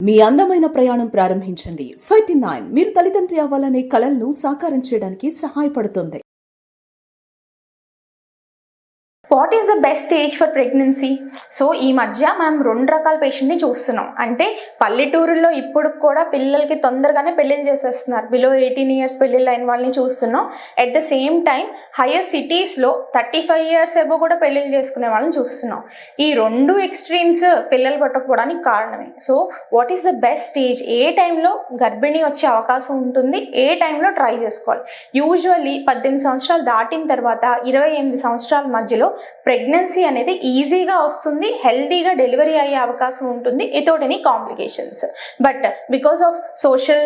మీ అందమైన ప్రయాణం ప్రారంభించండి. 39 మీరు తల్లిదండ్రి అవ్వాలనే కలలను సాకారం చేయడానికి సహాయపడుతుంది. What is the best age for pregnancy? So ఈ మధ్య మనం 2 రకాల పేషెంట్ని చూస్తున్నాం. అంటే పల్లెటూరుల్లో ఇప్పుడు కూడా పిల్లలకి తొందరగానే పెళ్ళిళ్ళు చేసేస్తున్నారు. బిలో 18 years పెళ్ళిళ్ళు అయిన వాళ్ళని చూస్తున్నాం. At the same time hire సిటీస్లో 35 years ఎబో కూడా పెళ్ళిళ్ళు చేసుకునే వాళ్ళని చూస్తున్నాం. ఈ 2 ఎక్స్ట్రీమ్స్ పిల్లలు పట్టకపోవడానికి కారణమే. So what is the best age? ఏ టైంలో గర్భిణీ వచ్చే అవకాశం ఉంటుంది, ఏ టైంలో ట్రై చేసుకోవాలి? యూజువల్లీ 18 సంవత్సరాలు దాటిన తర్వాత 28 సంవత్సరాల మధ్యలో ప్రెగ్నెన్సీ అనేది ఈజీగా వస్తుంది, హెల్తీగా డెలివరీ అయ్యే అవకాశం ఉంటుంది without any complications. But because of social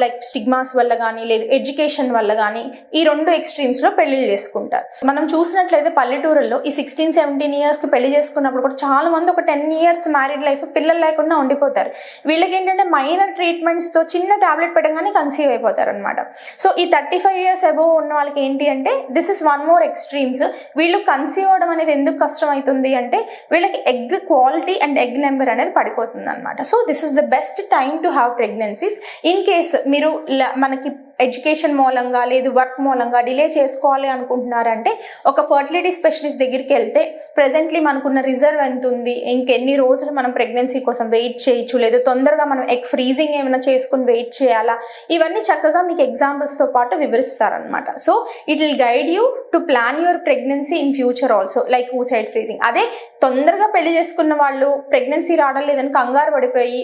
like stigmas వల్ల కానీ లేదు ఎడ్యుకేషన్ వల్ల కానీ ఈ 2 ఎక్స్ట్రీమ్స్లో పెళ్లిళ్ళు చేసుకుంటారు. మనం చూసినట్లయితే పల్లెటూరుల్లో ఈ 16-17 yearsకి పెళ్లి చేసుకున్నప్పుడు కూడా చాలా మంది ఒక 10 years మ్యారీడ్ లైఫ్ పిల్లలు లేకుండా ఉండిపోతారు. వీళ్ళకి ఏంటంటే మైనర్ ట్రీట్మెంట్స్తో చిన్న టాబ్లెట్ పెట్టగానే కన్సీవ్ అయిపోతారు అనమాట. సో ఈ 35 years అబోవ్ ఉన్న వాళ్ళకి ఏంటి అంటే this is one more extremes. వీళ్ళు కన్సీవ్ అవ్వడం అనేది ఎందుకు కష్టం అవుతుంది అంటే వీళ్ళకి egg quality and egg number అనేది పడిపోతుంది అనమాట. So this is the best time to have pregnancies. In case మీరు మనకి ఎడ్యుకేషన్ మూలంగా లేదు వర్క్ మూలంగా డిలే చేసుకోవాలి అనుకుంటున్నారంటే ఒక ఫర్టిలిటీ స్పెషలిస్ట్ దగ్గరికి వెళ్తే ప్రెజెంట్లీ మనకున్న రిజర్వ్ ఎంత ఉంది, ఇంకెన్ని రోజులు మనం ప్రెగ్నెన్సీ కోసం వెయిట్ చేయొచ్చు, లేదు తొందరగా మనం ఎగ్ ఫ్రీజింగ్ ఏమైనా చేసుకుని వెయిట్ చేయాలా, ఇవన్నీ చక్కగా మీకు ఎగ్జాంపుల్స్తో పాటు వివరిస్తారనమాట. So it will guide you to plan your pregnancy in future also like oocyte freezing. అదే తొందరగా పెళ్లి చేసుకున్న వాళ్ళు ప్రెగ్నెన్సీ రావడం లేదని కంగారు పడిపోయి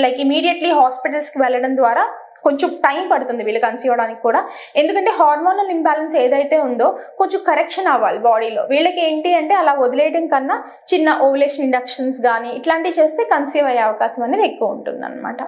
లైక్ ఇమీడియట్లీ హాస్పిటల్స్కి వెళ్ళడం ద్వారా కొంచెం టైం పడుతుంది వీళ్ళు కన్సీవ్ అవ్వడానికి కూడా. ఎందుకంటే హార్మోనల్ ఇంబ్యాలెన్స్ ఏదైతే ఉందో కొంచెం కరెక్షన్ అవ్వాలి బాడీలో. వీళ్ళకి ఏంటి అంటే అలా వదిలేయడం కన్నా చిన్న ఓవులేషన్ ఇండక్షన్స్ కానీ ఇట్లాంటివి చేస్తే కన్సీవ్ అయ్యే అవకాశం అనేది ఎక్కువ ఉంటుంది అనమాట.